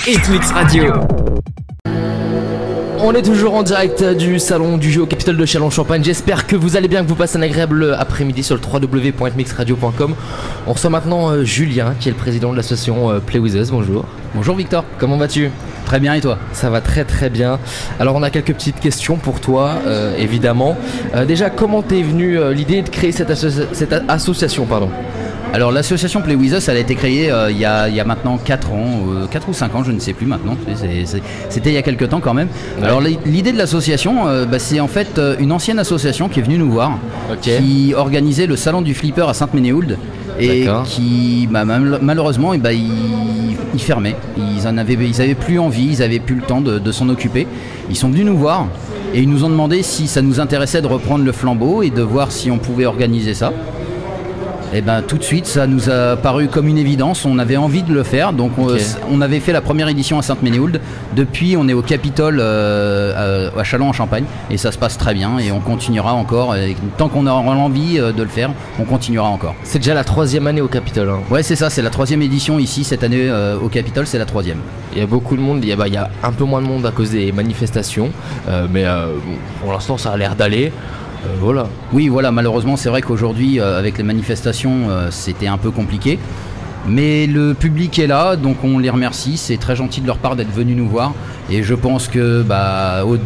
Hitmix Radio. On est toujours en direct du salon du jeu au Capitole de Châlons-Champagne. J'espère que vous allez bien, que vous passez un agréable après-midi sur le www.hitmixradio.com. On reçoit maintenant Julien, qui est le président de l'association Play With Us. Bonjour. Bonjour Victor. Comment vas-tu ? Très bien, et toi ? Ça va très très bien. Alors on a quelques petites questions pour toi, évidemment. Déjà, comment t'es venue l'idée de créer cette association, pardon ? Alors l'association Play With Us, elle a été créée il y a maintenant 4 ans, 4 ou 5 ans, je ne sais plus maintenant, c'était il y a quelques temps quand même. Ouais. Alors l'idée de l'association, c'est en fait une ancienne association qui est venue nous voir, qui organisait le salon du flipper à Sainte-Ménéhould et qui malheureusement il fermait. Ils avaient plus envie, ils avaient plus le temps de s'en occuper. Ils sont venus nous voir et ils nous ont demandé si ça nous intéressait de reprendre le flambeau et de voir si on pouvait organiser ça. Et tout de suite ça nous a paru comme une évidence, on avait envie de le faire, donc on avait fait la première édition à Sainte-Ménéhould. Depuis on est au Capitole à Châlons-en-Champagne et ça se passe très bien et on continuera encore, et tant qu'on aura l'envie de le faire, on continuera encore. C'est déjà la 3e année au Capitole, hein. Ouais, c'est ça, c'est la 3e édition ici cette année au Capitole, c'est la 3e. Il y a beaucoup de monde, il y a un peu moins de monde à cause des manifestations, mais pour l'instant ça a l'air d'aller. Voilà. Oui, voilà, malheureusement c'est vrai qu'aujourd'hui avec les manifestations c'était un peu compliqué, mais le public est là, donc on les remercie, c'est très gentil de leur part d'être venus nous voir et je pense que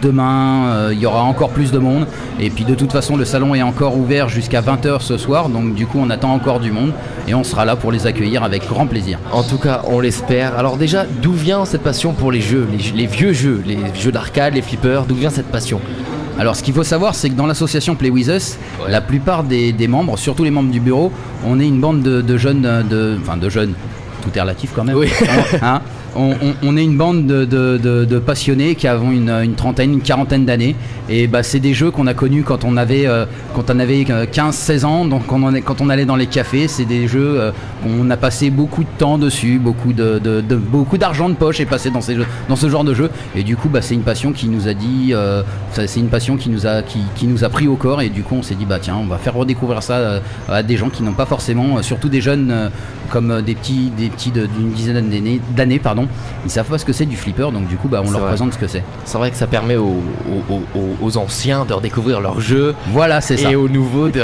demain il y aura encore plus de monde et puis de toute façon le salon est encore ouvert jusqu'à 20h ce soir, donc du coup on attend encore du monde et on sera là pour les accueillir avec grand plaisir. En tout cas on l'espère. Alors déjà, d'où vient cette passion pour les jeux, les vieux jeux, les jeux d'arcade, les flippers, d'où vient cette passion ? Alors ce qu'il faut savoir, c'est que dans l'association Play With Us, la plupart des membres, surtout les membres du bureau, on est une bande de jeunes, de jeunes, tout est relatif quand même, oui. Hein, on est une bande de passionnés qui avons une trentaine, une quarantaine d'années et c'est des jeux qu'on a connus quand on avait 15-16 ans, donc quand on allait dans les cafés, c'est des jeux qu'on a passé beaucoup de temps dessus, beaucoup d'argent de poche est passé dans ce genre de jeu et du coup c'est une passion qui nous a dit, c'est une passion qui nous a pris au corps et du coup on s'est dit tiens, on va faire redécouvrir ça à des gens qui n'ont pas forcément, surtout des jeunes comme des petits d'une dizaine d'années, ils savent pas ce que c'est du flipper, donc du coup on leur présente ce que c'est. C'est vrai que ça permet aux anciens de redécouvrir leur jeu. Voilà, c'est ça. Et aux nouveaux de...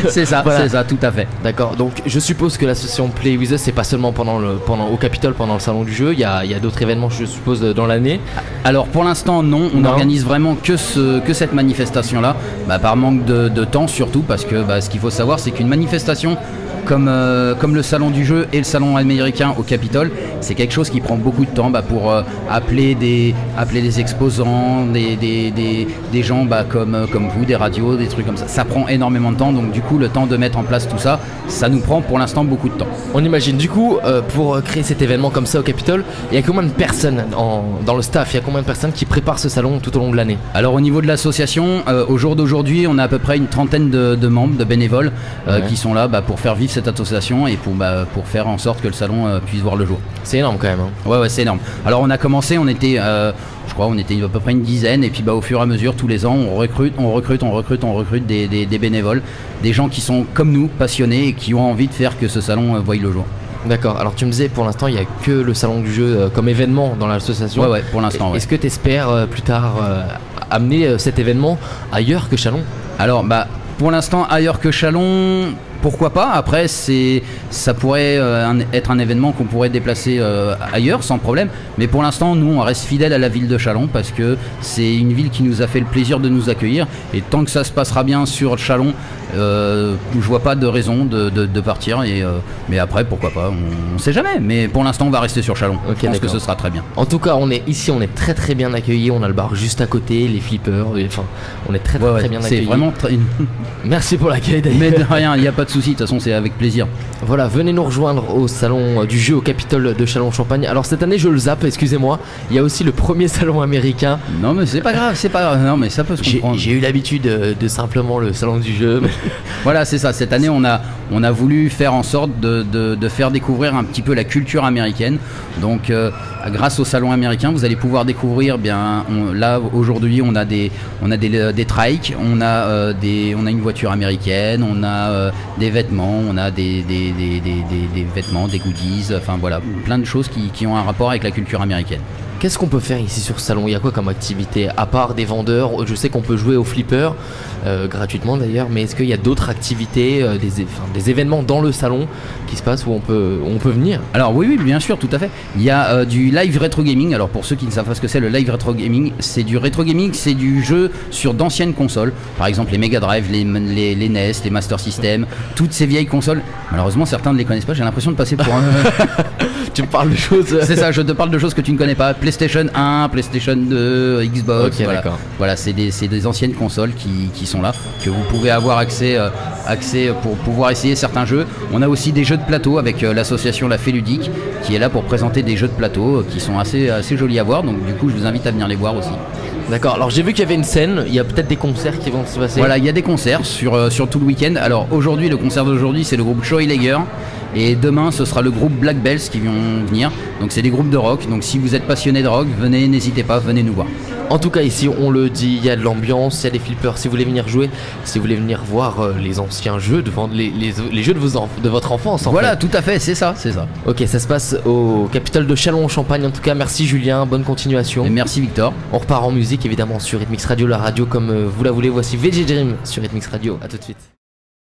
c'est ça, voilà. C'est ça, tout à fait. D'accord, donc je suppose que l'association Play With Us, c'est pas seulement au Capitole pendant le salon du jeu, il y a d'autres événements, je suppose, dans l'année. Alors pour l'instant non, on organise vraiment que cette manifestation là, par manque de temps surtout, parce que ce qu'il faut savoir c'est qu'une manifestation comme le salon du jeu et le salon américain au Capitole, c'est quelque chose qui prend beaucoup de temps pour appeler des exposants, des gens comme vous, des radios, des trucs comme ça. Ça prend énormément de temps, donc du coup le temps de mettre en place tout ça, ça nous prend pour l'instant beaucoup de temps. On imagine du coup pour créer cet événement comme ça au Capitole, il y a combien de personnes dans le staff, il y a combien de personnes qui préparent ce salon tout au long de l'année ? Alors au niveau de l'association, au jour d'aujourd'hui, on a à peu près une trentaine de membres, de bénévoles qui sont là pour faire vivre cette association et pour faire en sorte que le salon puisse voir le jour. C'est énorme quand même, hein. Ouais, c'est énorme. Alors on a commencé, on était à peu près une dizaine et puis au fur et à mesure tous les ans on recrute des bénévoles, des gens qui sont comme nous, passionnés et qui ont envie de faire que ce salon voie le jour. D'accord, alors tu me disais pour l'instant il n'y a que le salon du jeu comme événement dans l'association. Ouais, pour l'instant. Est-ce que tu espères plus tard amener cet événement ailleurs que Châlons ? Alors pour l'instant ailleurs que Châlons, pourquoi pas. Après ça pourrait être un événement qu'on pourrait déplacer ailleurs sans problème, mais pour l'instant nous on reste fidèles à la ville de Châlons parce que c'est une ville qui nous a fait le plaisir de nous accueillir et tant que ça se passera bien sur Châlons, je vois pas de raison de partir mais après pourquoi pas, on sait jamais, mais pour l'instant on va rester sur Châlons. Je pense que ce sera très bien. En tout cas on est très très bien accueillis, on a le bar juste à côté, les flippers, on est très bien accueillis. C'est vraiment Merci pour l'accueil Daniel. Mais de rien, il n'y a pas de souci, de toute façon c'est avec plaisir. Voilà, venez nous rejoindre au salon du jeu au Capitole de Châlons-Champagne. Alors cette année je le zappe, excusez-moi, il y a aussi le premier salon américain. Non mais c'est pas grave, non mais ça peut se comprendre. J'ai eu l'habitude de simplement le salon du jeu. Voilà, c'est ça, cette année on a voulu faire en sorte de faire découvrir un petit peu la culture américaine. Donc grâce au salon américain vous allez pouvoir découvrir là aujourd'hui on a des trikes, on a une voiture américaine, on a des vêtements, on a des vêtements, des goodies, enfin voilà, plein de choses qui ont un rapport avec la culture américaine. Qu'est-ce qu'on peut faire ici sur ce salon? Il y a quoi comme activité? À part des vendeurs, je sais qu'on peut jouer au flipper, gratuitement d'ailleurs, mais est-ce qu'il y a d'autres activités, des événements dans le salon qui se passent où on peut venir? Alors oui, bien sûr, tout à fait. Il y a du live rétro gaming. Alors pour ceux qui ne savent pas ce que c'est, le live rétro gaming, c'est du rétro gaming, c'est du jeu sur d'anciennes consoles. Par exemple les Mega Drive, les NES, les Master System, toutes ces vieilles consoles. Malheureusement certains ne les connaissent pas, j'ai l'impression de passer pour un... Tu me parles de choses... C'est ça, je te parle de choses que tu ne connais pas. PlayStation 1, PlayStation 2, Xbox, okay, voilà. Voilà, c'est des anciennes consoles qui sont là, que vous pouvez avoir accès pour pouvoir essayer certains jeux. On a aussi des jeux de plateau avec l'association La Fée Ludique qui est là pour présenter des jeux de plateau qui sont assez jolis à voir, donc du coup je vous invite à venir les voir aussi. D'accord, alors j'ai vu qu'il y avait une scène, il y a peut-être des concerts qui vont se passer. Voilà, il y a des concerts sur tout le week-end. Alors aujourd'hui, le concert d'aujourd'hui c'est le groupe Joy Lager. Et demain ce sera le groupe Black Bells qui vont venir. Donc c'est des groupes de rock. Donc si vous êtes passionné de rock, venez, n'hésitez pas, venez nous voir. En tout cas ici on le dit, il y a de l'ambiance, il y a des flippers. Si vous voulez venir jouer, si vous voulez venir voir les anciens jeux, les jeux de votre enfance voilà, tout à fait, c'est ça. Ok, ça se passe au Capitole de Châlons-en-Champagne. En tout cas merci Julien, bonne continuation. Et merci Victor. On repart en musique évidemment sur Rhythmix Radio, la radio comme vous la voulez. Voici VG Dream sur Rhythmix Radio, à tout de suite.